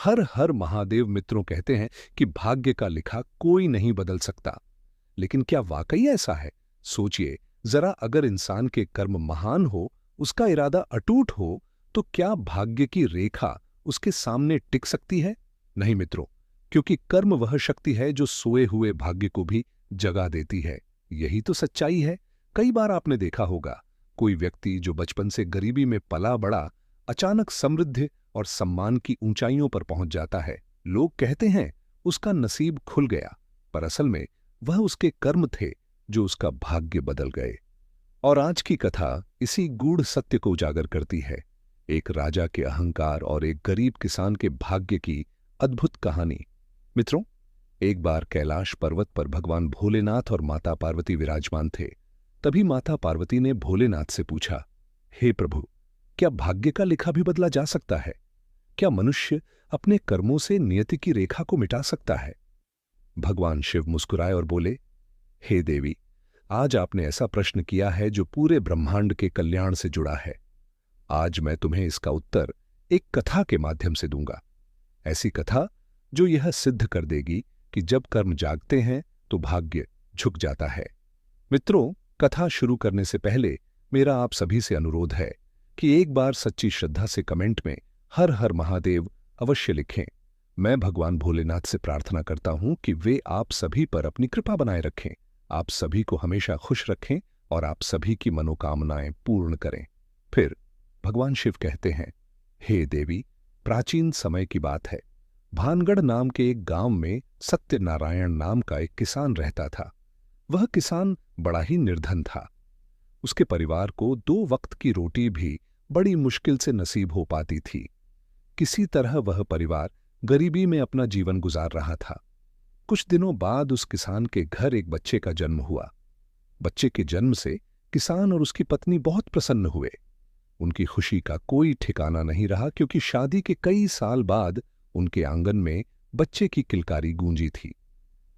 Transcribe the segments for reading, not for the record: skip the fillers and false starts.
हर हर महादेव मित्रों कहते हैं कि भाग्य का लिखा कोई नहीं बदल सकता। लेकिन क्या वाकई ऐसा है? सोचिए जरा, अगर इंसान के कर्म महान हो, उसका इरादा अटूट हो, तो क्या भाग्य की रेखा उसके सामने टिक सकती है? नहीं मित्रों, क्योंकि कर्म वह शक्ति है जो सोए हुए भाग्य को भी जगा देती है। यही तो सच्चाई है। कई बार आपने देखा होगा, कोई व्यक्ति जो बचपन से गरीबी में पला बड़ा, अचानक समृद्धि और सम्मान की ऊंचाइयों पर पहुंच जाता है। लोग कहते हैं उसका नसीब खुल गया, पर असल में वह उसके कर्म थे जो उसका भाग्य बदल गए। और आज की कथा इसी गूढ़ सत्य को उजागर करती है। एक राजा के अहंकार और एक गरीब किसान के भाग्य की अद्भुत कहानी। मित्रों, एक बार कैलाश पर्वत पर भगवान भोलेनाथ और माता पार्वती विराजमान थे। तभी माता पार्वती ने भोलेनाथ से पूछा, हे प्रभु, क्या भाग्य का लिखा भी बदला जा सकता है? क्या मनुष्य अपने कर्मों से नियति की रेखा को मिटा सकता है? भगवान शिव मुस्कुराए और बोले, हे देवी, आज आपने ऐसा प्रश्न किया है जो पूरे ब्रह्मांड के कल्याण से जुड़ा है। आज मैं तुम्हें इसका उत्तर एक कथा के माध्यम से दूंगा। ऐसी कथा जो यह सिद्ध कर देगी कि जब कर्म जागते हैं तो भाग्य झुक जाता है। मित्रों, कथा शुरू करने से पहले मेरा आप सभी से अनुरोध है कि एक बार सच्ची श्रद्धा से कमेंट में हर हर महादेव अवश्य लिखें। मैं भगवान भोलेनाथ से प्रार्थना करता हूं कि वे आप सभी पर अपनी कृपा बनाए रखें, आप सभी को हमेशा खुश रखें और आप सभी की मनोकामनाएं पूर्ण करें। फिर भगवान शिव कहते हैं, हे देवी, प्राचीन समय की बात है। भानगढ़ नाम के एक गांव में सत्यनारायण नाम का एक किसान रहता था। वह किसान बड़ा ही निर्धन था। उसके परिवार को 2 वक्त की रोटी भी बड़ी मुश्किल से नसीब हो पाती थी। किसी तरह वह परिवार गरीबी में अपना जीवन गुजार रहा था। कुछ दिनों बाद उस किसान के घर एक बच्चे का जन्म हुआ। बच्चे के जन्म से किसान और उसकी पत्नी बहुत प्रसन्न हुए। उनकी खुशी का कोई ठिकाना नहीं रहा, क्योंकि शादी के कई साल बाद उनके आंगन में बच्चे की किलकारी गूंजी थी।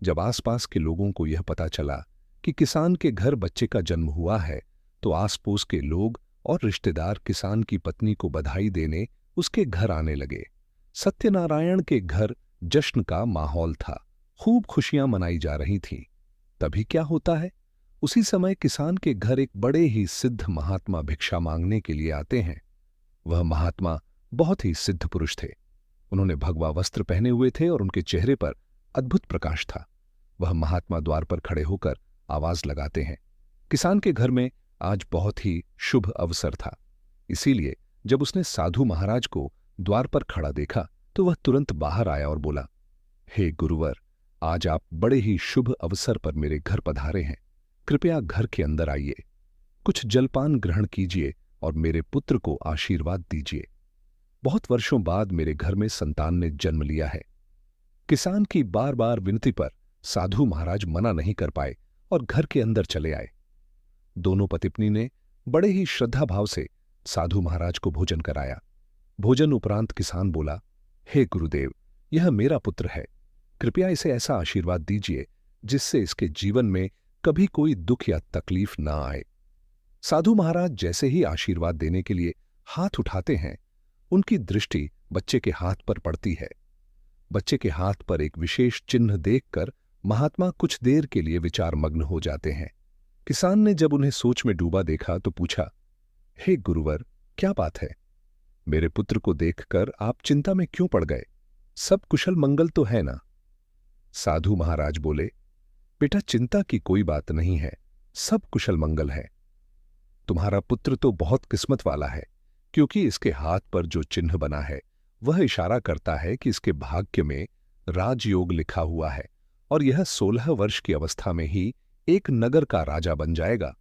जब आसपास के लोगों को यह पता चला कि किसान के घर बच्चे का जन्म हुआ है, तो आसपास के लोग और रिश्तेदार किसान की पत्नी को बधाई देने उसके घर आने लगे। सत्यनारायण के घर जश्न का माहौल था, खूब खुशियां मनाई जा रही थीं। तभी क्या होता है, उसी समय किसान के घर एक बड़े ही सिद्ध महात्मा भिक्षा मांगने के लिए आते हैं। वह महात्मा बहुत ही सिद्ध पुरुष थे। उन्होंने भगवा वस्त्र पहने हुए थे और उनके चेहरे पर अद्भुत प्रकाश था। वह महात्मा द्वार पर खड़े होकर आवाज लगाते हैं। किसान के घर में आज बहुत ही शुभ अवसर था, इसीलिए जब उसने साधु महाराज को द्वार पर खड़ा देखा तो वह तुरंत बाहर आया और बोला, हे गुरुवर, आज आप बड़े ही शुभ अवसर पर मेरे घर पधारे हैं। कृपया घर के अंदर आइए, कुछ जलपान ग्रहण कीजिए और मेरे पुत्र को आशीर्वाद दीजिए। बहुत वर्षों बाद मेरे घर में संतान ने जन्म लिया है। किसान की बार बार विनती पर साधु महाराज मना नहीं कर पाए और घर के अंदर चले आए। दोनों पति पत्नी ने बड़े ही श्रद्धा भाव से साधु महाराज को भोजन कराया। भोजन उपरांत किसान बोला, हे गुरुदेव, यह मेरा पुत्र है। कृपया इसे ऐसा आशीर्वाद दीजिए जिससे इसके जीवन में कभी कोई दुख या तकलीफ ना आए। साधु महाराज जैसे ही आशीर्वाद देने के लिए हाथ उठाते हैं, उनकी दृष्टि बच्चे के हाथ पर पड़ती है। बच्चे के हाथ पर एक विशेष चिन्ह देखकर महात्मा कुछ देर के लिए विचारमग्न हो जाते हैं। किसान ने जब उन्हें सोच में डूबा देखा तो पूछा, हे गुरुवर, क्या बात है? मेरे पुत्र को देखकर आप चिंता में क्यों पड़ गए? सब कुशल मंगल तो है ना? साधु महाराज बोले, बेटा, चिंता की कोई बात नहीं है, सब कुशल मंगल है। तुम्हारा पुत्र तो बहुत किस्मत वाला है, क्योंकि इसके हाथ पर जो चिन्ह बना है वह इशारा करता है कि इसके भाग्य में राजयोग लिखा हुआ है और यह 16 वर्ष की अवस्था में ही एक नगर का राजा बन जाएगा।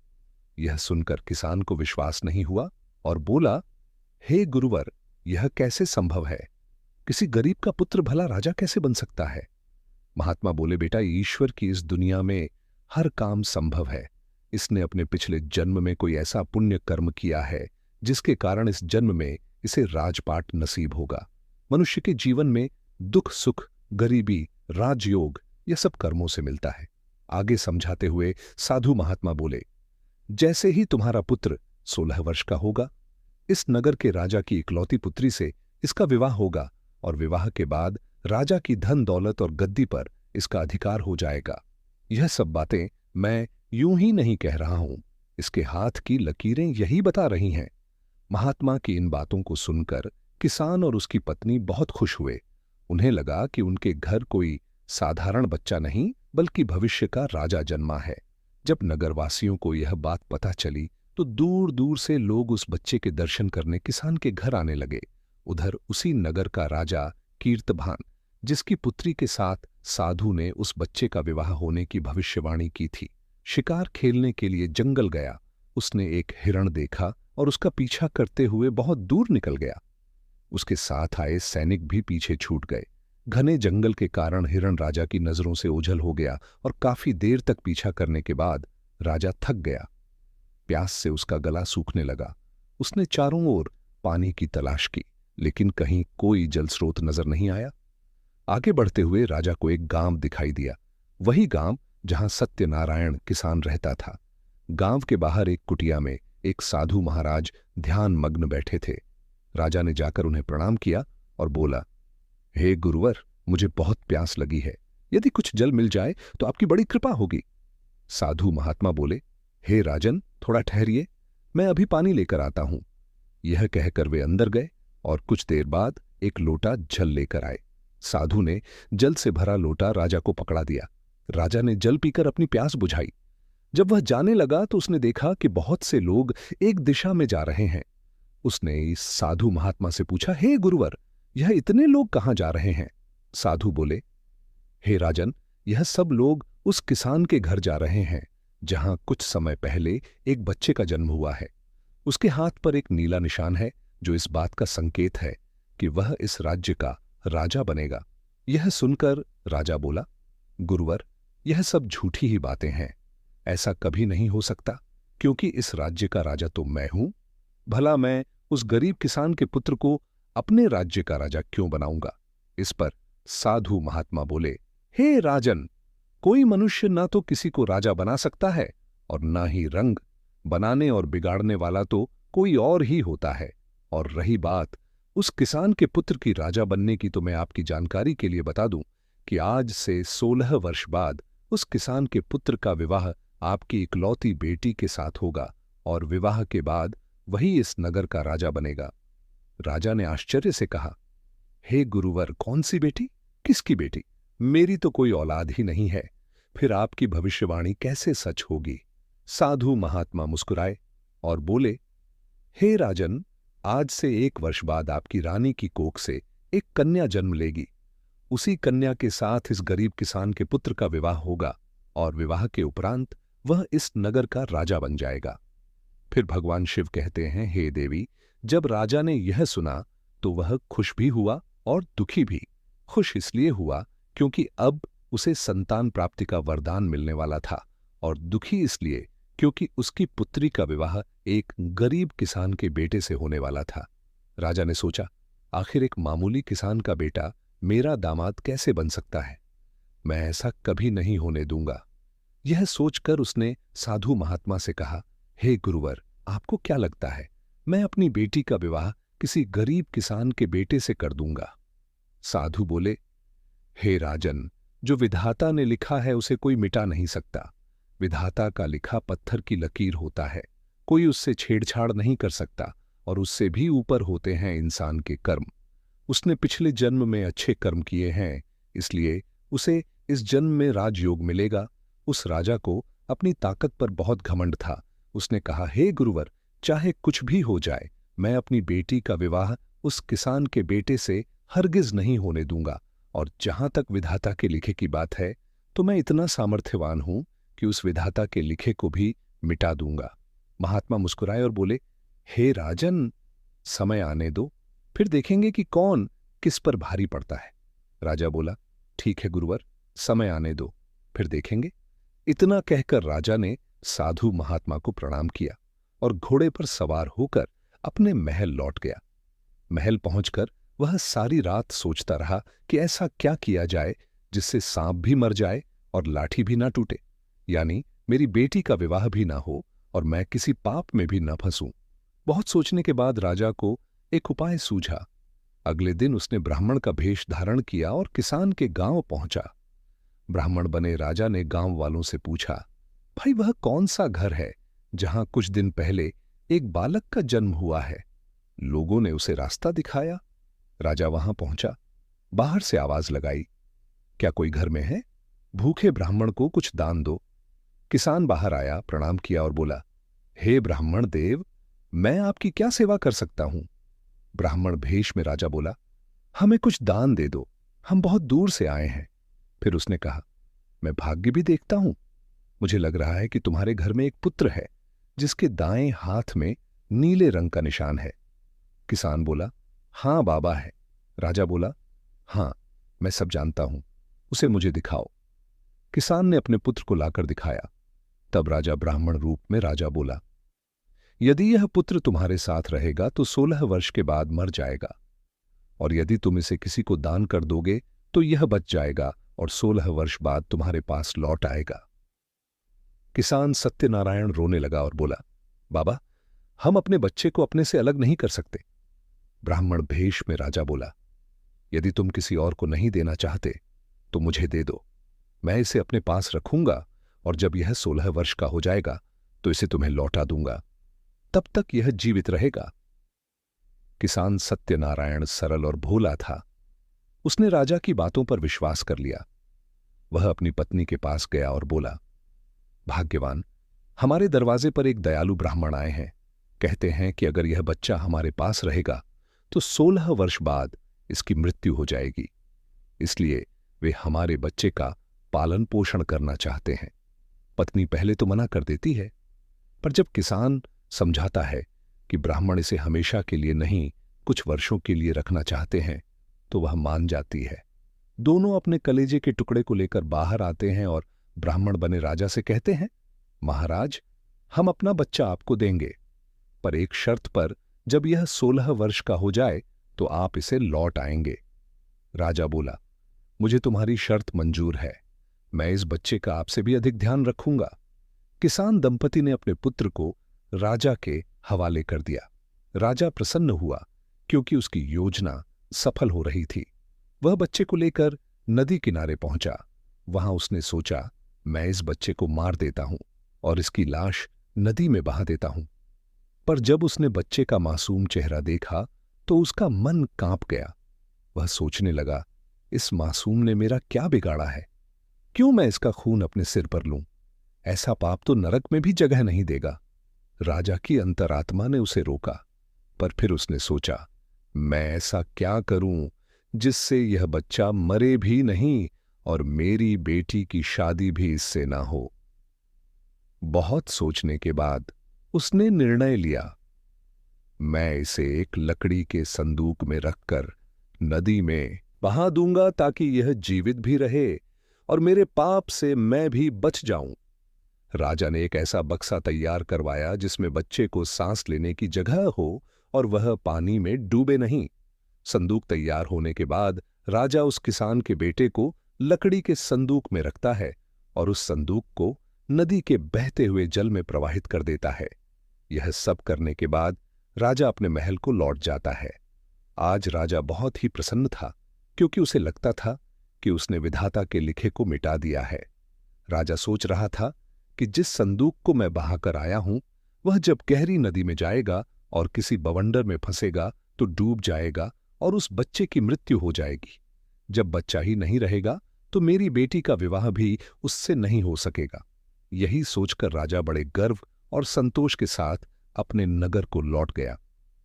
यह सुनकर किसान को विश्वास नहीं हुआ और बोला, हे गुरुवर, यह कैसे संभव है? किसी गरीब का पुत्र भला राजा कैसे बन सकता है? महात्मा बोले, बेटा, ईश्वर की इस दुनिया में हर काम संभव है। इसने अपने पिछले जन्म में कोई ऐसा पुण्य कर्म किया है जिसके कारण इस जन्म में इसे राजपाट नसीब होगा। मनुष्य के जीवन में दुख सुख, गरीबी, राजयोग, यह सब कर्मों से मिलता है। आगे समझाते हुए साधु महात्मा बोले, जैसे ही तुम्हारा पुत्र 16 वर्ष का होगा, इस नगर के राजा की इकलौती पुत्री से इसका विवाह होगा और विवाह के बाद राजा की धन दौलत और गद्दी पर इसका अधिकार हो जाएगा। यह सब बातें मैं यूं ही नहीं कह रहा हूं, इसके हाथ की लकीरें यही बता रही हैं। महात्मा की इन बातों को सुनकर किसान और उसकी पत्नी बहुत खुश हुए। उन्हें लगा कि उनके घर कोई साधारण बच्चा नहीं बल्कि भविष्य का राजा जन्मा है। जब नगरवासियों को यह बात पता चली तो दूर दूर से लोग उस बच्चे के दर्शन करने किसान के घर आने लगे। उधर उसी नगर का राजा कीर्तभान, जिसकी पुत्री के साथ साधु ने उस बच्चे का विवाह होने की भविष्यवाणी की थी, शिकार खेलने के लिए जंगल गया। उसने एक हिरण देखा और उसका पीछा करते हुए बहुत दूर निकल गया। उसके साथ आए सैनिक भी पीछे छूट गए। घने जंगल के कारण हिरण राजा की नजरों से ओझल हो गया और काफी देर तक पीछा करने के बाद राजा थक गया। प्यास से उसका गला सूखने लगा। उसने चारों ओर पानी की तलाश की, लेकिन कहीं कोई जल स्रोत नजर नहीं आया। आगे बढ़ते हुए राजा को एक गांव दिखाई दिया, वही गांव जहां सत्यनारायण किसान रहता था। गांव के बाहर एक कुटिया में एक साधु महाराज ध्यान मग्न बैठे थे। राजा ने जाकर उन्हें प्रणाम किया और बोला, हे गुरुवर, मुझे बहुत प्यास लगी है। यदि कुछ जल मिल जाए तो आपकी बड़ी कृपा होगी। साधु महात्मा बोले, हे राजन, थोड़ा ठहरिए, मैं अभी पानी लेकर आता हूं। यह कहकर वे अंदर गए और कुछ देर बाद एक लोटा जल लेकर आए। साधु ने जल से भरा लोटा राजा को पकड़ा दिया। राजा ने जल पीकर अपनी प्यास बुझाई। जब वह जाने लगा तो उसने देखा कि बहुत से लोग एक दिशा में जा रहे हैं। उसने इस साधु महात्मा से पूछा, हे गुरुवर, यह इतने लोग कहां जा रहे हैं? साधु बोले, हे राजन, यह सब लोग उस किसान के घर जा रहे हैं जहां कुछ समय पहले एक बच्चे का जन्म हुआ है। उसके हाथ पर एक नीला निशान है जो इस बात का संकेत है कि वह इस राज्य का राजा बनेगा। यह सुनकर राजा बोला, गुरुवर, यह सब झूठी ही बातें हैं। ऐसा कभी नहीं हो सकता, क्योंकि इस राज्य का राजा तो मैं हूं। भला मैं उस गरीब किसान के पुत्र को अपने राज्य का राजा क्यों बनाऊंगा? इस पर साधु महात्मा बोले, हे राजन, कोई मनुष्य ना तो किसी को राजा बना सकता है और ना ही रंग बनाने और बिगाड़ने वाला तो कोई और ही होता है। और रही बात उस किसान के पुत्र की राजा बनने की, तो मैं आपकी जानकारी के लिए बता दूं कि आज से 16 वर्ष बाद उस किसान के पुत्र का विवाह आपकी इकलौती बेटी के साथ होगा और विवाह के बाद वही इस नगर का राजा बनेगा। राजा ने आश्चर्य से कहा, हे गुरुवर, कौन सी बेटी? किसकी बेटी? मेरी तो कोई औलाद ही नहीं है, फिर आपकी भविष्यवाणी कैसे सच होगी? साधु महात्मा मुस्कुराए और बोले, हे राजन, आज से 1 वर्ष बाद आपकी रानी की कोख से एक कन्या जन्म लेगी। उसी कन्या के साथ इस गरीब किसान के पुत्र का विवाह होगा और विवाह के उपरांत वह इस नगर का राजा बन जाएगा। फिर भगवान शिव कहते हैं, हे देवी, जब राजा ने यह सुना तो वह खुश भी हुआ और दुखी भी। खुश इसलिए हुआ क्योंकि अब उसे संतान प्राप्ति का वरदान मिलने वाला था, और दुखी इसलिए क्योंकि उसकी पुत्री का विवाह एक गरीब किसान के बेटे से होने वाला था। राजा ने सोचा, आखिर एक मामूली किसान का बेटा मेरा दामाद कैसे बन सकता है? मैं ऐसा कभी नहीं होने दूंगा। यह सोचकर उसने साधु महात्मा से कहा, हे गुरुवर, आपको क्या लगता है, मैं अपनी बेटी का विवाह किसी गरीब किसान के बेटे से कर दूंगा? साधु बोले, हे राजन, जो विधाता ने लिखा है उसे कोई मिटा नहीं सकता। विधाता का लिखा पत्थर की लकीर होता है, कोई उससे छेड़छाड़ नहीं कर सकता, और उससे भी ऊपर होते हैं इंसान के कर्म। उसने पिछले जन्म में अच्छे कर्म किए हैं, इसलिए उसे इस जन्म में राजयोग मिलेगा। उस राजा को अपनी ताकत पर बहुत घमंड था। उसने कहा, हे गुरुवर, चाहे कुछ भी हो जाए, मैं अपनी बेटी का विवाह उस किसान के बेटे से हरगिज नहीं होने दूंगा, और जहां तक विधाता के लिखे की बात है तो मैं इतना सामर्थ्यवान हूं कि उस विधाता के लिखे को भी मिटा दूंगा। महात्मा मुस्कुराए और बोले, हे राजन, समय आने दो, फिर देखेंगे कि कौन किस पर भारी पड़ता है। राजा बोला, ठीक है गुरुवर, समय आने दो, फिर देखेंगे। इतना कहकर राजा ने साधु महात्मा को प्रणाम किया और घोड़े पर सवार होकर अपने महल लौट गया। महल पहुंचकर वह सारी रात सोचता रहा कि ऐसा क्या किया जाए जिससे सांप भी मर जाए और लाठी भी ना टूटे, यानी मेरी बेटी का विवाह भी ना हो और मैं किसी पाप में भी न फंसूं। बहुत सोचने के बाद राजा को एक उपाय सूझा। अगले दिन उसने ब्राह्मण का भेष धारण किया और किसान के गांव पहुंचा। ब्राह्मण बने राजा ने गांव वालों से पूछा, भाई वह कौन सा घर है जहां कुछ दिन पहले एक बालक का जन्म हुआ है? लोगों ने उसे रास्ता दिखाया। राजा वहां पहुंचा, बाहर से आवाज लगाई, क्या कोई घर में है? भूखे ब्राह्मण को कुछ दान दो। किसान बाहर आया, प्रणाम किया और बोला, हे ब्राह्मण देव, मैं आपकी क्या सेवा कर सकता हूं? ब्राह्मण भेष में राजा बोला, हमें कुछ दान दे दो, हम बहुत दूर से आए हैं। फिर उसने कहा, मैं भाग्य भी देखता हूं। मुझे लग रहा है कि तुम्हारे घर में एक पुत्र है जिसके दाएं हाथ में नीले रंग का निशान है। किसान बोला, हां बाबा है। राजा बोला, हां, मैं सब जानता हूं, उसे मुझे दिखाओ। किसान ने अपने पुत्र को लाकर दिखाया। तब राजा ब्राह्मण रूप में राजा बोला, यदि यह पुत्र तुम्हारे साथ रहेगा तो 16 वर्ष के बाद मर जाएगा, और यदि तुम इसे किसी को दान कर दोगे तो यह बच जाएगा और 16 वर्ष बाद तुम्हारे पास लौट आएगा। किसान सत्यनारायण रोने लगा और बोला, बाबा, हम अपने बच्चे को अपने से अलग नहीं कर सकते। ब्राह्मण भेष में राजा बोला, यदि तुम किसी और को नहीं देना चाहते तो मुझे दे दो, मैं इसे अपने पास रखूंगा और जब यह 16 वर्ष का हो जाएगा तो इसे तुम्हें लौटा दूंगा, तब तक यह जीवित रहेगा। किसान सत्यनारायण सरल और भोला था। उसने राजा की बातों पर विश्वास कर लिया। वह अपनी पत्नी के पास गया और बोला, भाग्यवान, हमारे दरवाजे पर एक दयालु ब्राह्मण आए हैं। कहते हैं कि अगर यह बच्चा हमारे पास रहेगा तो 16 वर्ष बाद इसकी मृत्यु हो जाएगी। इसलिए वे हमारे बच्चे का पालन पोषण करना चाहते हैं। पत्नी पहले तो मना कर देती है, पर जब किसान समझाता है कि ब्राह्मण इसे हमेशा के लिए नहीं, कुछ वर्षों के लिए रखना चाहते हैं, तो वह मान जाती है। दोनों अपने कलेजे के टुकड़े को लेकर बाहर आते हैं और ब्राह्मण बने राजा से कहते हैं, महाराज, हम अपना बच्चा आपको देंगे, पर एक शर्त पर, जब यह 16 वर्ष का हो जाए तो आप इसे लौट आएंगे। राजा बोला, मुझे तुम्हारी शर्त मंजूर है, मैं इस बच्चे का आपसे भी अधिक ध्यान रखूंगा। किसान दंपति ने अपने पुत्र को राजा के हवाले कर दिया। राजा प्रसन्न हुआ क्योंकि उसकी योजना सफल हो रही थी। वह बच्चे को लेकर नदी किनारे पहुंचा। वहां उसने सोचा, मैं इस बच्चे को मार देता हूं और इसकी लाश नदी में बहा देता हूं। पर जब उसने बच्चे का मासूम चेहरा देखा तो उसका मन कांप गया। वह सोचने लगा, इस मासूम ने मेरा क्या बिगाड़ा है? क्यों मैं इसका खून अपने सिर पर लूं? ऐसा पाप तो नरक में भी जगह नहीं देगा। राजा की अंतरात्मा ने उसे रोका, पर फिर उसने सोचा, मैं ऐसा क्या करूं जिससे यह बच्चा मरे भी नहीं और मेरी बेटी की शादी भी इससे ना हो। बहुत सोचने के बाद उसने निर्णय लिया, मैं इसे एक लकड़ी के संदूक में रखकर नदी में बहा दूंगा ताकि यह जीवित भी रहे और मेरे पाप से मैं भी बच जाऊं। राजा ने एक ऐसा बक्सा तैयार करवाया जिसमें बच्चे को सांस लेने की जगह हो और वह पानी में डूबे नहीं। संदूक तैयार होने के बाद राजा उस किसान के बेटे को लकड़ी के संदूक में रखता है और उस संदूक को नदी के बहते हुए जल में प्रवाहित कर देता है। यह सब करने के बाद राजा अपने महल को लौट जाता है। आज राजा बहुत ही प्रसन्न था क्योंकि उसे लगता था कि उसने विधाता के लिखे को मिटा दिया है। राजा सोच रहा था कि जिस संदूक को मैं बहाकर आया हूं वह जब गहरी नदी में जाएगा और किसी बवंडर में फंसेगा तो डूब जाएगा और उस बच्चे की मृत्यु हो जाएगी। जब बच्चा ही नहीं रहेगा तो मेरी बेटी का विवाह भी उससे नहीं हो सकेगा। यही सोचकर राजा बड़े गर्व और संतोष के साथ अपने नगर को लौट गया।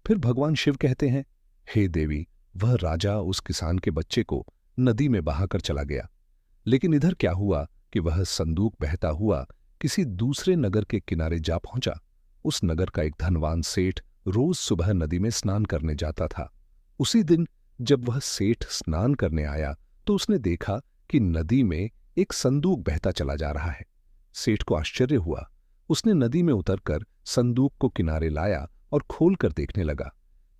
फिर भगवान शिव कहते हैं, हे देवी, वह राजा उस किसान के बच्चे को नदी में बहाकर चला गया। लेकिन इधर क्या हुआ कि वह संदूक बहता हुआ किसी दूसरे नगर के किनारे जा पहुंचा। उस नगर का एक धनवान सेठ रोज सुबह नदी में स्नान करने जाता था। उसी दिन जब वह सेठ स्नान करने आया तो उसने देखा कि नदी में एक संदूक बहता चला जा रहा है। सेठ को आश्चर्य हुआ। उसने नदी में उतरकर संदूक को किनारे लाया और खोलकर देखने लगा।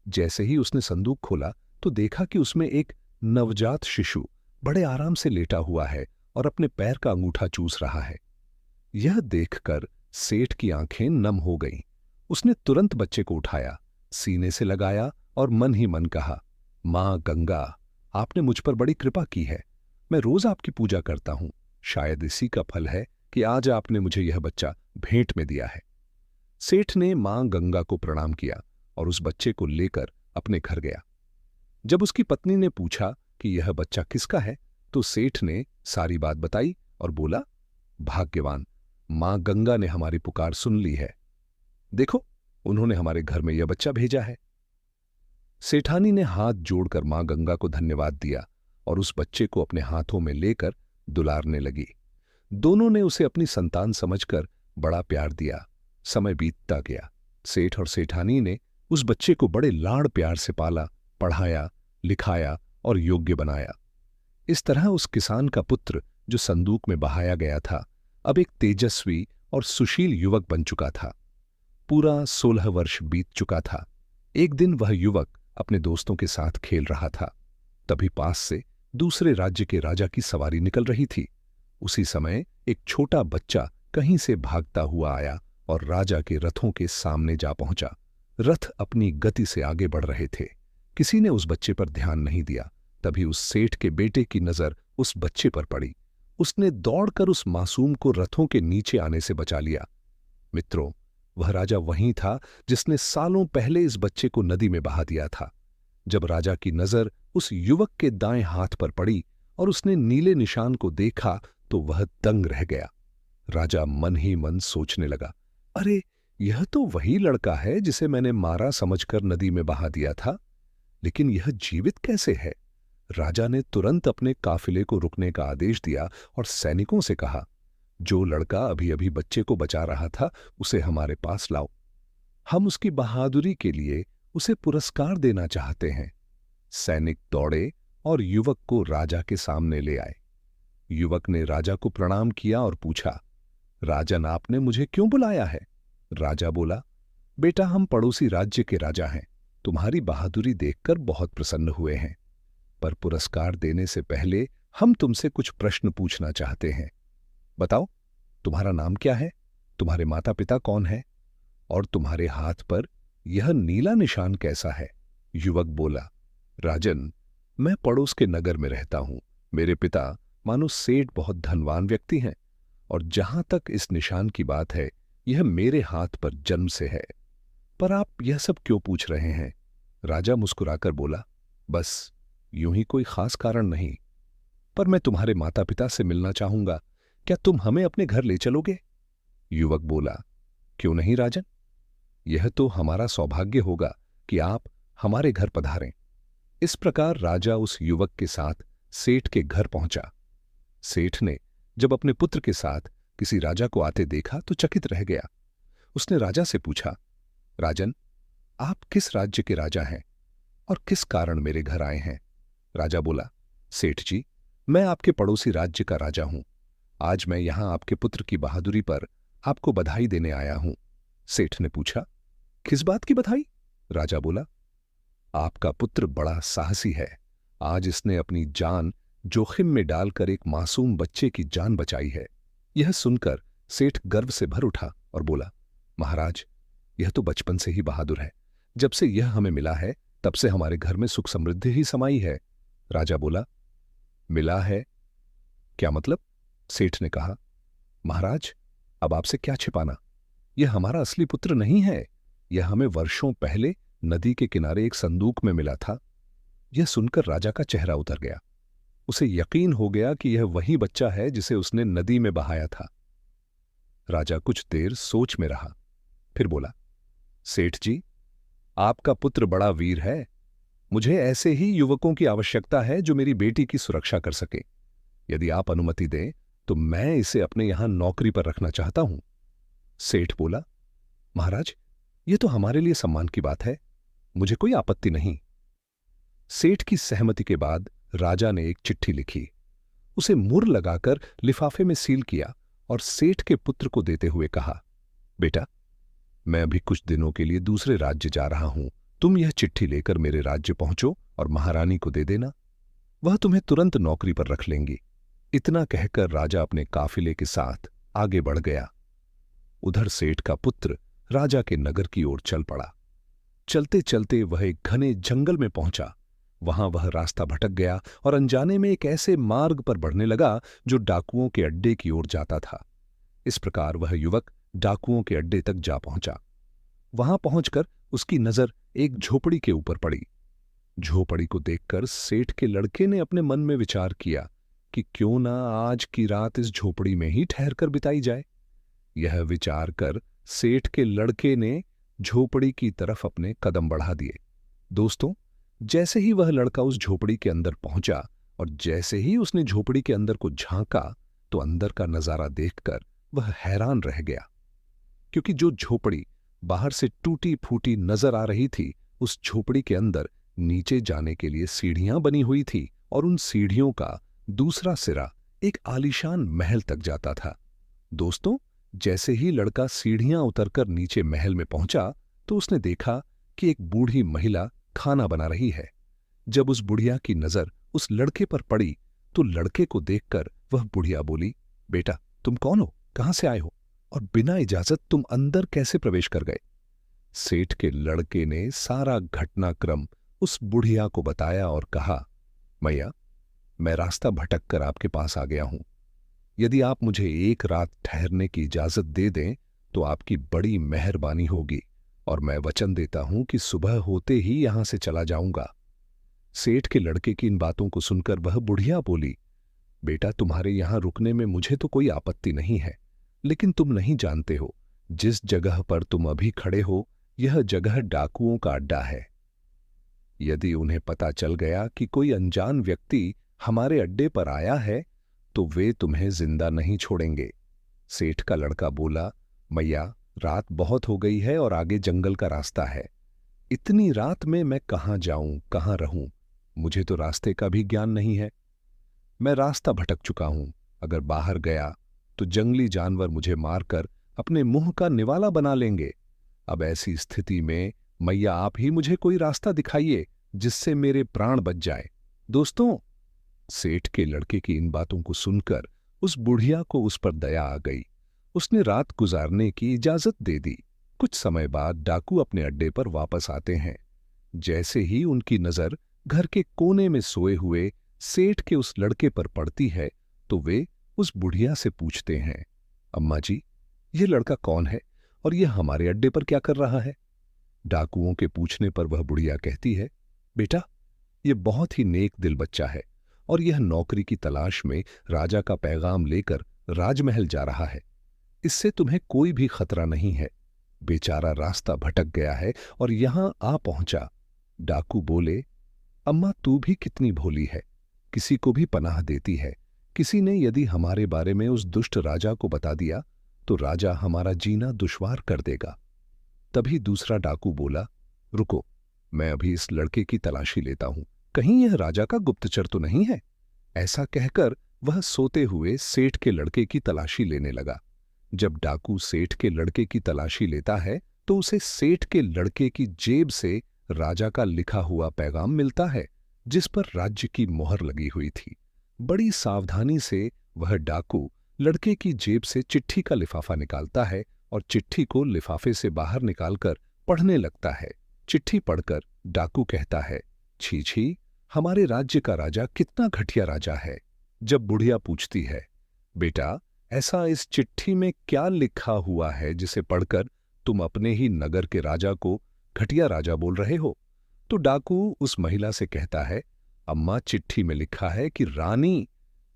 जैसे ही उसने संदूक खोला तो देखा कि उसमें एक नवजात शिशु बड़े आराम से लेटा हुआ है और अपने पैर का अंगूठा चूस रहा है। यह देखकर सेठ की आंखें नम हो गईं। उसने तुरंत बच्चे को उठाया, सीने से लगाया और मन ही मन कहा, माँ गंगा, आपने मुझ पर बड़ी कृपा की है। मैं रोज आपकी पूजा करता हूं। शायद इसी का फल है कि आज आपने मुझे यह बच्चा भेंट में दिया है। सेठ ने मां गंगा को प्रणाम किया और उस बच्चे को लेकर अपने घर गया। जब उसकी पत्नी ने पूछा कि यह बच्चा किसका है, तो सेठ ने सारी बात बताई और बोला, भाग्यवान, मां गंगा ने हमारी पुकार सुन ली है। देखो, उन्होंने हमारे घर में यह बच्चा भेजा है। सेठानी ने हाथ जोड़कर मां गंगा को धन्यवाद दिया और उस बच्चे को अपने हाथों में लेकर दुलारने लगी। दोनों ने उसे अपनी संतान समझकर बड़ा प्यार दिया। समय बीतता गया। सेठ और सेठानी ने उस बच्चे को बड़े लाड़ प्यार से पाला, पढ़ाया, लिखाया और योग्य बनाया। इस तरह उस किसान का पुत्र, जो संदूक में बहाया गया था, अब एक तेजस्वी और सुशील युवक बन चुका था। पूरा 16 वर्ष बीत चुका था। एक दिन वह युवक अपने दोस्तों के साथ खेल रहा था। तभी पास से दूसरे राज्य के राजा की सवारी निकल रही थी। उसी समय एक छोटा बच्चा कहीं से भागता हुआ आया और राजा के रथों के सामने जा पहुंचा। रथ अपनी गति से आगे बढ़ रहे थे। किसी ने उस बच्चे पर ध्यान नहीं दिया। तभी उस सेठ के बेटे की नजर उस बच्चे पर पड़ी। उसने दौड़कर उस मासूम को रथों के नीचे आने से बचा लिया। मित्रों, वह राजा वहीं था जिसने सालों पहले इस बच्चे को नदी में बहा दिया था। जब राजा की नजर उस युवक के दाएं हाथ पर पड़ी और उसने नीले निशान को देखा, तो वह दंग रह गया। राजा मन ही मन सोचने लगा, अरे, यह तो वही लड़का है जिसे मैंने मारा समझकर नदी में बहा दिया था, लेकिन यह जीवित कैसे है? राजा ने तुरंत अपने काफिले को रुकने का आदेश दिया और सैनिकों से कहा, जो लड़का अभी अभी बच्चे को बचा रहा था, उसे हमारे पास लाओ। हम उसकी बहादुरी के लिए उसे पुरस्कार देना चाहते हैं। सैनिक दौड़े और युवक को राजा के सामने ले आए। युवक ने राजा को प्रणाम किया और पूछा, राजन, आपने मुझे क्यों बुलाया है? राजा बोला, बेटा, हम पड़ोसी राज्य के राजा हैं। तुम्हारी बहादुरी देखकर बहुत प्रसन्न हुए हैं, पर पुरस्कार देने से पहले हम तुमसे कुछ प्रश्न पूछना चाहते हैं। बताओ, तुम्हारा नाम क्या है? तुम्हारे माता पिता कौन है? और तुम्हारे हाथ पर यह नीला निशान कैसा है? युवक बोला, राजन, मैं पड़ोस के नगर में रहता हूं। मेरे पिता मानो सेठ बहुत धनवान व्यक्ति हैं, और जहां तक इस निशान की बात है, यह मेरे हाथ पर जन्म से है। पर आप यह सब क्यों पूछ रहे हैं? राजा मुस्कुराकर बोला, बस यूं ही, कोई खास कारण नहीं। पर मैं तुम्हारे माता पिता से मिलना चाहूंगा। क्या तुम हमें अपने घर ले चलोगे? युवक बोला, क्यों नहीं राजन, यह तो हमारा सौभाग्य होगा कि आप हमारे घर पधारें। इस प्रकार राजा उस युवक के साथ सेठ के घर पहुंचा। सेठ ने जब अपने पुत्र के साथ किसी राजा को आते देखा तो चकित रह गया। उसने राजा से पूछा, राजन, आप किस राज्य के राजा हैं और किस कारण मेरे घर आए हैं? राजा बोला, सेठ जी, मैं आपके पड़ोसी राज्य का राजा हूं। आज मैं यहां आपके पुत्र की बहादुरी पर आपको बधाई देने आया हूं। सेठ ने पूछा, किस बात की बधाई? राजा बोला, आपका पुत्र बड़ा साहसी है। आज इसने अपनी जान जोखिम में डालकर एक मासूम बच्चे की जान बचाई है। यह सुनकर सेठ गर्व से भर उठा और बोला, महाराज, यह तो बचपन से ही बहादुर है। जब से यह हमें मिला है, तब से हमारे घर में सुख समृद्धि ही समाई है। राजा बोला, मिला है? क्या मतलब? सेठ ने कहा, महाराज, अब आपसे क्या छिपाना? यह हमारा असली पुत्र नहीं है। यह हमें वर्षों पहले नदी के किनारे एक संदूक में मिला था। यह सुनकर राजा का चेहरा उतर गया। उसे यकीन हो गया कि यह वही बच्चा है जिसे उसने नदी में बहाया था। राजा कुछ देर सोच में रहा, फिर बोला, सेठ जी, आपका पुत्र बड़ा वीर है। मुझे ऐसे ही युवकों की आवश्यकता है जो मेरी बेटी की सुरक्षा कर सके। यदि आप अनुमति दें तो मैं इसे अपने यहां नौकरी पर रखना चाहता हूं। सेठ बोला, महाराज, यह तो हमारे लिए सम्मान की बात है। मुझे कोई आपत्ति नहीं। सेठ की सहमति के बाद राजा ने एक चिट्ठी लिखी, उसे मुहर लगाकर लिफाफे में सील किया और सेठ के पुत्र को देते हुए कहा, बेटा, मैं अभी कुछ दिनों के लिए दूसरे राज्य जा रहा हूं। तुम यह चिट्ठी लेकर मेरे राज्य पहुंचो और महारानी को दे देना। वह तुम्हें तुरंत नौकरी पर रख लेंगी। इतना कहकर राजा अपने काफिले के साथ आगे बढ़ गया। उधर सेठ का पुत्र राजा के नगर की ओर चल पड़ा। चलते चलते वह एक घने जंगल में पहुंचा। वहां वह रास्ता भटक गया और अनजाने में एक ऐसे मार्ग पर बढ़ने लगा जो डाकुओं के अड्डे की ओर जाता था। इस प्रकार वह युवक डाकुओं के अड्डे तक जा पहुंचा। वहां पहुंचकर उसकी नजर एक झोपड़ी के ऊपर पड़ी। झोपड़ी को देखकर सेठ के लड़के ने अपने मन में विचार किया कि क्यों ना आज की रात इस झोपड़ी में ही ठहरकर बिताई जाए। यह विचार कर सेठ के लड़के ने झोपड़ी की तरफ अपने कदम बढ़ा दिए। दोस्तों, जैसे ही वह लड़का उस झोपड़ी के अंदर पहुंचा और जैसे ही उसने झोपड़ी के अंदर को झांका तो अंदर का नजारा देखकर वह हैरान रह गया, क्योंकि जो झोपड़ी बाहर से टूटी फूटी नजर आ रही थी, उस झोपड़ी के अंदर नीचे जाने के लिए सीढ़ियां बनी हुई थी और उन सीढ़ियों का दूसरा सिरा एक आलीशान महल तक जाता था। दोस्तों, जैसे ही लड़का सीढ़ियां उतरकर नीचे महल में पहुंचा तो उसने देखा कि एक बूढ़ी महिला खाना बना रही है। जब उस बुढ़िया की नजर उस लड़के पर पड़ी तो लड़के को देखकर वह बुढ़िया बोली, बेटा, तुम कौन हो, कहां से आए हो और बिना इजाजत तुम अंदर कैसे प्रवेश कर गए? सेठ के लड़के ने सारा घटनाक्रम उस बुढ़िया को बताया और कहा, मैया, मैं रास्ता भटक कर आपके पास आ गया हूं। यदि आप मुझे एक रात ठहरने की इजाजत दे दें तो आपकी बड़ी मेहरबानी होगी और मैं वचन देता हूं कि सुबह होते ही यहां से चला जाऊंगा। सेठ के लड़के की इन बातों को सुनकर वह बुढ़िया बोली, बेटा, तुम्हारे यहां रुकने में मुझे तो कोई आपत्ति नहीं है, लेकिन तुम नहीं जानते हो, जिस जगह पर तुम अभी खड़े हो यह जगह डाकुओं का अड्डा है। यदि उन्हें पता चल गया कि कोई अनजान व्यक्ति हमारे अड्डे पर आया है तो वे तुम्हें जिंदा नहीं छोड़ेंगे। सेठ का लड़का बोला, मैया, रात बहुत हो गई है और आगे जंगल का रास्ता है। इतनी रात में मैं कहां जाऊं, कहां रहूं? मुझे तो रास्ते का भी ज्ञान नहीं है। मैं रास्ता भटक चुका हूं। अगर बाहर गया तो जंगली जानवर मुझे मारकर अपने मुंह का निवाला बना लेंगे। अब ऐसी स्थिति में मैया, आप ही मुझे कोई रास्ता दिखाइए जिससे मेरे प्राण बच जाए। दोस्तों, सेठ के लड़के की इन बातों को सुनकर उस बुढ़िया को उस पर दया आ गई। उसने रात गुजारने की इजाजत दे दी। कुछ समय बाद डाकू अपने अड्डे पर वापस आते हैं। जैसे ही उनकी नजर घर के कोने में सोए हुए सेठ के उस लड़के पर पड़ती है तो वे उस बुढ़िया से पूछते हैं, अम्मा जी, ये लड़का कौन है और यह हमारे अड्डे पर क्या कर रहा है? डाकुओं के पूछने पर वह बुढ़िया कहती है, बेटा, यह बहुत ही नेक दिल बच्चा है और यह नौकरी की तलाश में राजा का पैगाम लेकर राजमहल जा रहा है। इससे तुम्हें कोई भी खतरा नहीं है। बेचारा रास्ता भटक गया है और यहां आ पहुंचा। डाकू बोले, अम्मा, तू भी कितनी भोली है, किसी को भी पनाह देती है। किसी ने यदि हमारे बारे में उस दुष्ट राजा को बता दिया तो राजा हमारा जीना दुश्वार कर देगा। तभी दूसरा डाकू बोला, रुको, मैं अभी इस लड़के की तलाशी लेता हूं, कहीं यह राजा का गुप्तचर तो नहीं है। ऐसा कहकर वह सोते हुए सेठ के लड़के की तलाशी लेने लगा। जब डाकू सेठ के लड़के की तलाशी लेता है तो उसे सेठ के लड़के की जेब से राजा का लिखा हुआ पैगाम मिलता है, जिस पर राज्य की मोहर लगी हुई थी। बड़ी सावधानी से वह डाकू लड़के की जेब से चिट्ठी का लिफाफा निकालता है और चिट्ठी को लिफाफे से बाहर निकालकर पढ़ने लगता है। चिट्ठी पढ़कर डाकू कहता है, छी छी, हमारे राज्य का राजा कितना घटिया राजा है। जब बुढ़िया पूछती है, बेटा, ऐसा इस चिट्ठी में क्या लिखा हुआ है जिसे पढ़कर तुम अपने ही नगर के राजा को घटिया राजा बोल रहे हो? तो डाकू उस महिला से कहता है, अम्मा, चिट्ठी में लिखा है कि रानी,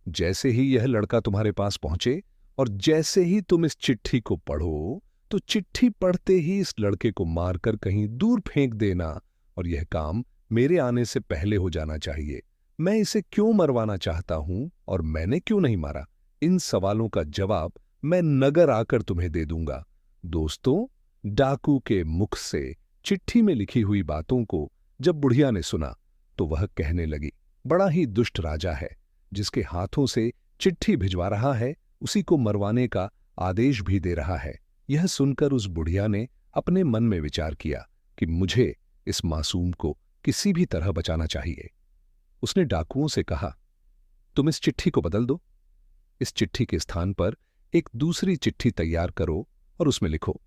जैसे ही यह लड़का तुम्हारे पास पहुंचे और जैसे ही तुम इस चिट्ठी को पढ़ो तो चिट्ठी पढ़ते ही इस लड़के को मारकर कहीं दूर फेंक देना, और यह काम मेरे आने से पहले हो जाना चाहिए। मैं इसे क्यों मरवाना चाहता हूं और मैंने क्यों नहीं मारा, इन सवालों का जवाब मैं नगर आकर तुम्हें दे दूंगा। दोस्तों, डाकू के मुख से चिट्ठी में लिखी हुई बातों को जब बुढ़िया ने सुना तो वह कहने लगी, बड़ा ही दुष्ट राजा है, जिसके हाथों से चिट्ठी भिजवा रहा है उसी को मरवाने का आदेश भी दे रहा है। यह सुनकर उस बुढ़िया ने अपने मन में विचार किया कि मुझे इस मासूम को किसी भी तरह बचाना चाहिए। उसने डाकुओं से कहा, तुम इस चिट्ठी को बदल दो। इस चिट्ठी के स्थान पर एक दूसरी चिट्ठी तैयार करो और उसमें लिखो,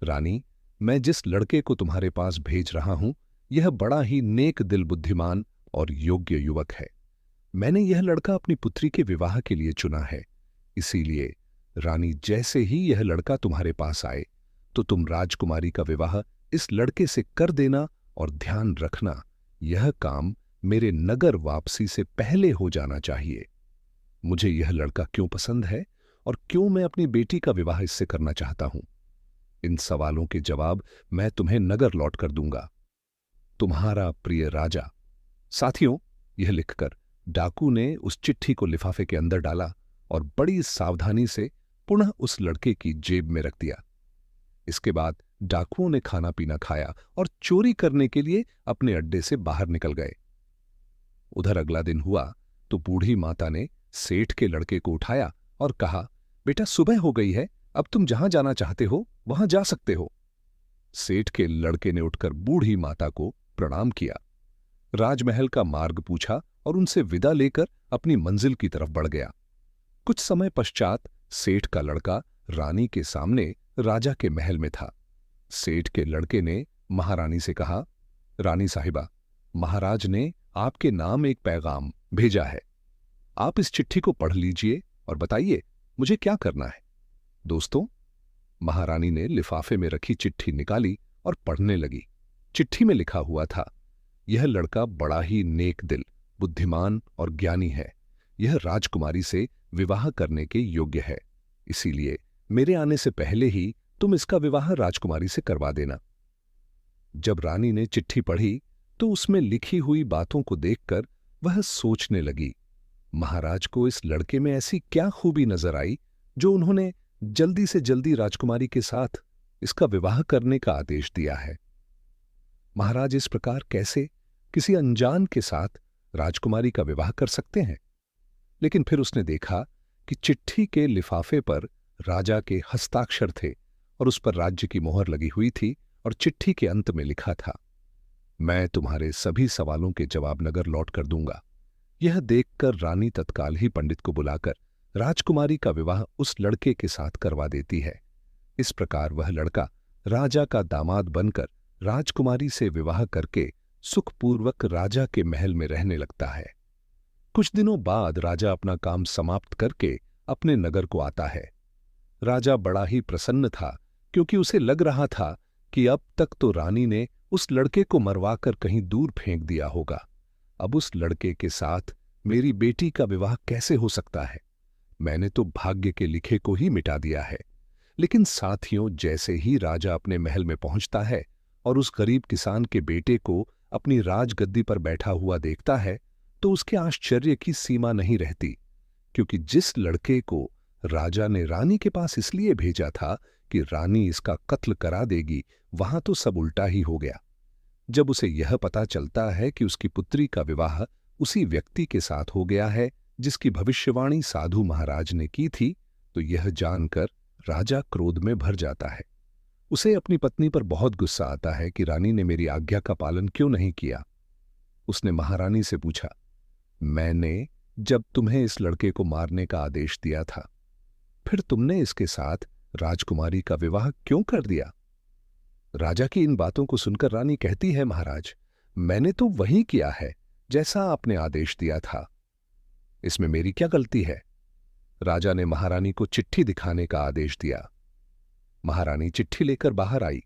रानी, मैं जिस लड़के को तुम्हारे पास भेज रहा हूं यह बड़ा ही नेक दिल, बुद्धिमान और योग्य युवक है। मैंने यह लड़का अपनी पुत्री के विवाह के लिए चुना है। इसीलिए रानी, जैसे ही यह लड़का तुम्हारे पास आए तो तुम राजकुमारी का विवाह इस लड़के से कर देना, और ध्यान रखना यह काम मेरे नगर वापसी से पहले हो जाना चाहिए। मुझे यह लड़का क्यों पसंद है और क्यों मैं अपनी बेटी का विवाह इससे करना चाहता हूं, इन सवालों के जवाब मैं तुम्हें नगर लौट कर दूंगा। तुम्हारा प्रिय राजा। साथियों, यह लिखकर डाकू ने उस चिट्ठी को लिफाफे के अंदर डाला और बड़ी सावधानी से पुनः उस लड़के की जेब में रख दिया। इसके बाद डाकुओं ने खाना पीना खाया और चोरी करने के लिए अपने अड्डे से बाहर निकल गए। उधर अगला दिन हुआ तो बूढ़ी माता ने सेठ के लड़के को उठाया और कहा, बेटा, सुबह हो गई है, अब तुम जहां जाना चाहते हो वहां जा सकते हो। सेठ के लड़के ने उठकर बूढ़ी माता को प्रणाम किया, राजमहल का मार्ग पूछा और उनसे विदा लेकर अपनी मंजिल की तरफ बढ़ गया। कुछ समय पश्चात सेठ का लड़का रानी के सामने राजा के महल में था। सेठ के लड़के ने महारानी से कहा, रानी साहिबा, महाराज ने आपके नाम एक पैगाम भेजा है। आप इस चिट्ठी को पढ़ लीजिए और बताइए मुझे क्या करना है। दोस्तों, महारानी ने लिफाफे में रखी चिट्ठी निकाली और पढ़ने लगी। चिट्ठी में लिखा हुआ था, यह लड़का बड़ा ही नेक दिल, बुद्धिमान और ज्ञानी है। यह राजकुमारी से विवाह करने के योग्य है। इसीलिए मेरे आने से पहले ही तुम इसका विवाह राजकुमारी से करवा देना। जब रानी ने चिट्ठी पढ़ी तो उसमें लिखी हुई बातों को देखकर वह सोचने लगी, महाराज को इस लड़के में ऐसी क्या खूबी नजर आई जो उन्होंने जल्दी से जल्दी राजकुमारी के साथ इसका विवाह करने का आदेश दिया है। महाराज इस प्रकार कैसे किसी अनजान के साथ राजकुमारी का विवाह कर सकते हैं? लेकिन फिर उसने देखा कि चिट्ठी के लिफाफे पर राजा के हस्ताक्षर थे और उस पर राज्य की मोहर लगी हुई थी और चिट्ठी के अंत में लिखा था, मैं तुम्हारे सभी सवालों के जवाब नगर लौट कर दूंगा। यह देखकर रानी तत्काल ही पंडित को बुलाकर राजकुमारी का विवाह उस लड़के के साथ करवा देती है। इस प्रकार वह लड़का राजा का दामाद बनकर राजकुमारी से विवाह करके सुखपूर्वक राजा के महल में रहने लगता है। कुछ दिनों बाद राजा अपना काम समाप्त करके अपने नगर को आता है। राजा बड़ा ही प्रसन्न था, क्योंकि उसे लग रहा था कि अब तक तो रानी ने उस लड़के को मरवाकर कहीं दूर फेंक दिया होगा। अब उस लड़के के साथ मेरी बेटी का विवाह कैसे हो सकता है? मैंने तो भाग्य के लिखे को ही मिटा दिया है। लेकिन साथियों, जैसे ही राजा अपने महल में पहुंचता है और उस गरीब किसान के बेटे को अपनी राजगद्दी पर बैठा हुआ देखता है तो उसके आश्चर्य की सीमा नहीं रहती, क्योंकि जिस लड़के को राजा ने रानी के पास इसलिए भेजा था कि रानी इसका कत्ल करा देगी, वहां तो सब उल्टा ही हो गया। जब उसे यह पता चलता है कि उसकी पुत्री का विवाह उसी व्यक्ति के साथ हो गया है जिसकी भविष्यवाणी साधु महाराज ने की थी, तो यह जानकर राजा क्रोध में भर जाता है। उसे अपनी पत्नी पर बहुत गुस्सा आता है कि रानी ने मेरी आज्ञा का पालन क्यों नहीं किया। उसने महारानी से पूछा, मैंने जब तुम्हें इस लड़के को मारने का आदेश दिया था, फिर तुमने इसके साथ राजकुमारी का विवाह क्यों कर दिया? राजा की इन बातों को सुनकर रानी कहती है, महाराज, मैंने तो वही किया है जैसा आपने आदेश दिया था। इसमें मेरी क्या गलती है? राजा ने महारानी को चिट्ठी दिखाने का आदेश दिया। महारानी चिट्ठी लेकर बाहर आई।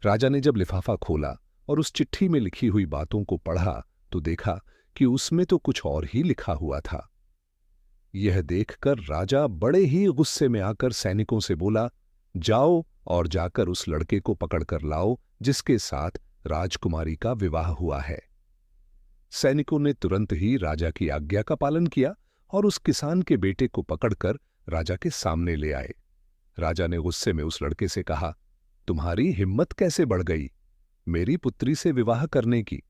राजा ने जब लिफाफा खोला और उस चिट्ठी में लिखी हुई बातों को पढ़ा तो देखा कि उसमें तो कुछ और ही लिखा हुआ था। यह देखकर राजा बड़े ही गुस्से में आकर सैनिकों से बोला, जाओ और जाकर उस लड़के को पकड़कर लाओ जिसके साथ राजकुमारी का विवाह हुआ है। सैनिकों ने तुरंत ही राजा की आज्ञा का पालन किया और उस किसान के बेटे को पकड़कर राजा के सामने ले आए। राजा ने गुस्से में उस लड़के से कहा, तुम्हारी हिम्मत कैसे बढ़ गई मेरी पुत्री से विवाह करने की?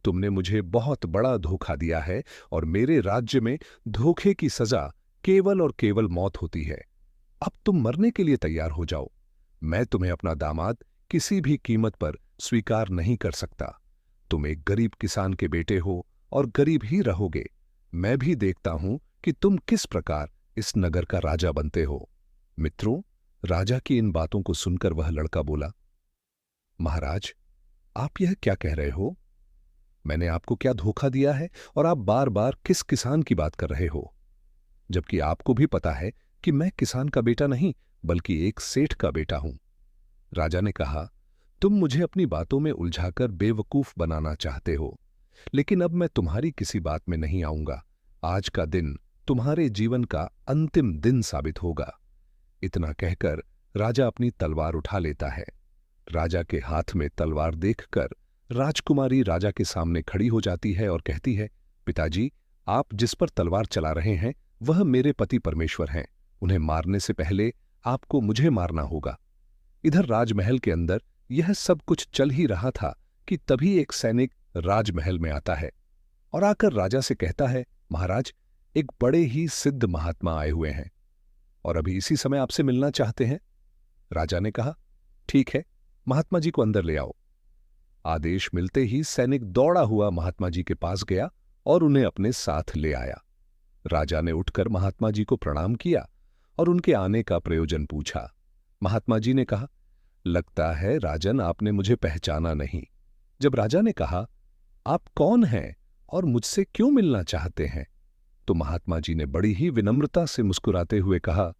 तुमने मुझे बहुत बड़ा धोखा दिया है और मेरे राज्य में धोखे की सजा केवल और केवल मौत होती है। अब तुम मरने के लिए तैयार हो जाओ। मैं तुम्हें अपना दामाद किसी भी कीमत पर स्वीकार नहीं कर सकता। तुम एक गरीब किसान के बेटे हो और गरीब ही रहोगे। मैं भी देखता हूं कि तुम किस प्रकार इस नगर का राजा बनते हो। मित्रों, राजा की इन बातों को सुनकर वह लड़का बोला, महाराज, आप यह क्या कह रहे हो? मैंने आपको क्या धोखा दिया है और आप बार बार किस किसान की बात कर रहे हो, जबकि आपको भी पता है कि मैं किसान का बेटा नहीं बल्कि एक सेठ का बेटा हूं। राजा ने कहा, तुम मुझे अपनी बातों में उलझाकर बेवकूफ बनाना चाहते हो, लेकिन अब मैं तुम्हारी किसी बात में नहीं आऊंगा। आज का दिन तुम्हारे जीवन का अंतिम दिन साबित होगा। इतना कहकर राजा अपनी तलवार उठा लेता है। राजा के हाथ में तलवार देखकर राजकुमारी राजा के सामने खड़ी हो जाती है और कहती है, पिताजी, आप जिस पर तलवार चला रहे हैं वह मेरे पति परमेश्वर हैं। उन्हें मारने से पहले आपको मुझे मारना होगा। इधर राजमहल के अंदर यह सब कुछ चल ही रहा था कि तभी एक सैनिक राजमहल में आता है और आकर राजा से कहता है, महाराज, एक बड़े ही सिद्ध महात्मा आए हुए हैं और अभी इसी समय आपसे मिलना चाहते हैं। राजा ने कहा, ठीक है, महात्मा जी को अंदर ले आओ। आदेश मिलते ही सैनिक दौड़ा हुआ महात्मा जी के पास गया और उन्हें अपने साथ ले आया। राजा ने उठकर महात्मा जी को प्रणाम किया और उनके आने का प्रयोजन पूछा। महात्मा जी ने कहा, लगता है राजन, आपने मुझे पहचाना नहीं। जब राजा ने कहा, आप कौन हैं और मुझसे क्यों मिलना चाहते हैं, तो महात्मा जी ने बड़ी ही विनम्रता से मुस्कुराते हुए कहा,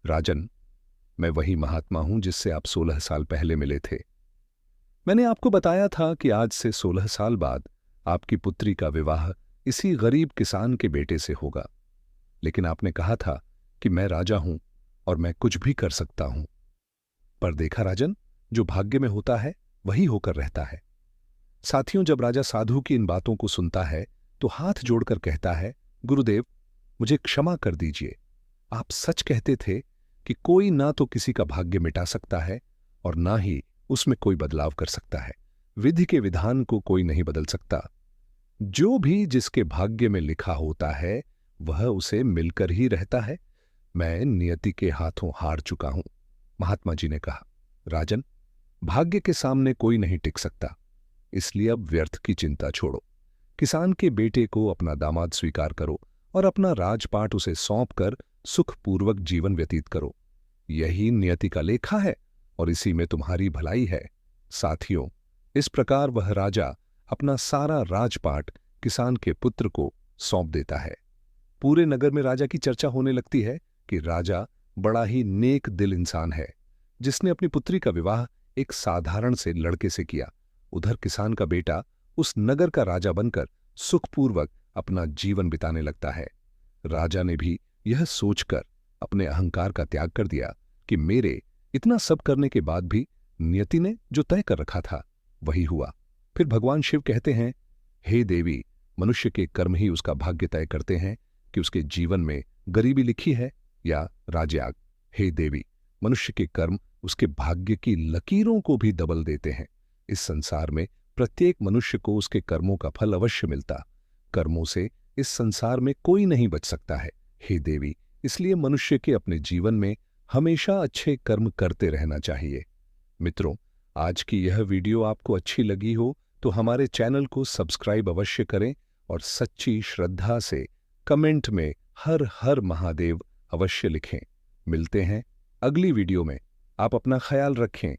राजन, मैं वही महात्मा हूं जिससे आप 16 साल पहले मिले थे। मैंने आपको बताया था कि आज से 16 साल बाद आपकी पुत्री का विवाह इसी गरीब किसान के बेटे से होगा, लेकिन आपने कहा था कि मैं राजा हूं और मैं कुछ भी कर सकता हूं। पर देखा राजन, जो भाग्य में होता है वही होकर रहता है। साथियों, जब राजा साधु की इन बातों को सुनता है तो हाथ जोड़कर कहता है, गुरुदेव, मुझे क्षमा कर दीजिए। आप सच कहते थे कि कोई ना तो किसी का भाग्य मिटा सकता है और ना ही उसमें कोई बदलाव कर सकता है। विधि के विधान को कोई नहीं बदल सकता। जो भी जिसके भाग्य में लिखा होता है वह उसे मिलकर ही रहता है। मैं नियति के हाथों हार चुका हूं। महात्मा जी ने कहा, राजन, भाग्य के सामने कोई नहीं टिक सकता, इसलिए अब व्यर्थ की चिंता छोड़ो। किसान के बेटे को अपना दामाद स्वीकार करो और अपना राजपाट उसे सौंपकर सुखपूर्वक जीवन व्यतीत करो। यही नियति का लेखा है और इसी में तुम्हारी भलाई है। साथियों, इस प्रकार वह राजा अपना सारा राजपाट किसान के पुत्र को सौंप देता है। पूरे नगर में राजा की चर्चा होने लगती है कि राजा बड़ा ही नेक दिल इंसान है, जिसने अपनी पुत्री का विवाह एक साधारण से लड़के से किया। उधर किसान का बेटा उस नगर का राजा बनकर सुखपूर्वक अपना जीवन बिताने लगता है। राजा ने भी यह सोचकर अपने अहंकार का त्याग कर दिया कि मेरे इतना सब करने के बाद भी नियति ने जो तय कर रखा था वही हुआ। फिर भगवान शिव कहते हैं, हे देवी, मनुष्य के कर्म ही उसका भाग्य तय करते हैं कि उसके जीवन में गरीबी लिखी है या राजयाग। हे देवी, मनुष्य के कर्म उसके भाग्य की लकीरों को भी दबल देते हैं। इस संसार में प्रत्येक मनुष्य को उसके कर्मों का फल अवश्य मिलता। कर्मों से इस संसार में कोई नहीं बच सकता है। हे देवी, इसलिए मनुष्य के अपने जीवन में हमेशा अच्छे कर्म करते रहना चाहिए। मित्रों, आज की यह वीडियो आपको अच्छी लगी हो तो हमारे चैनल को सब्सक्राइब अवश्य करें और सच्ची श्रद्धा से कमेंट में हर हर महादेव अवश्य लिखें। मिलते हैं अगली वीडियो में। आप अपना ख्याल रखें।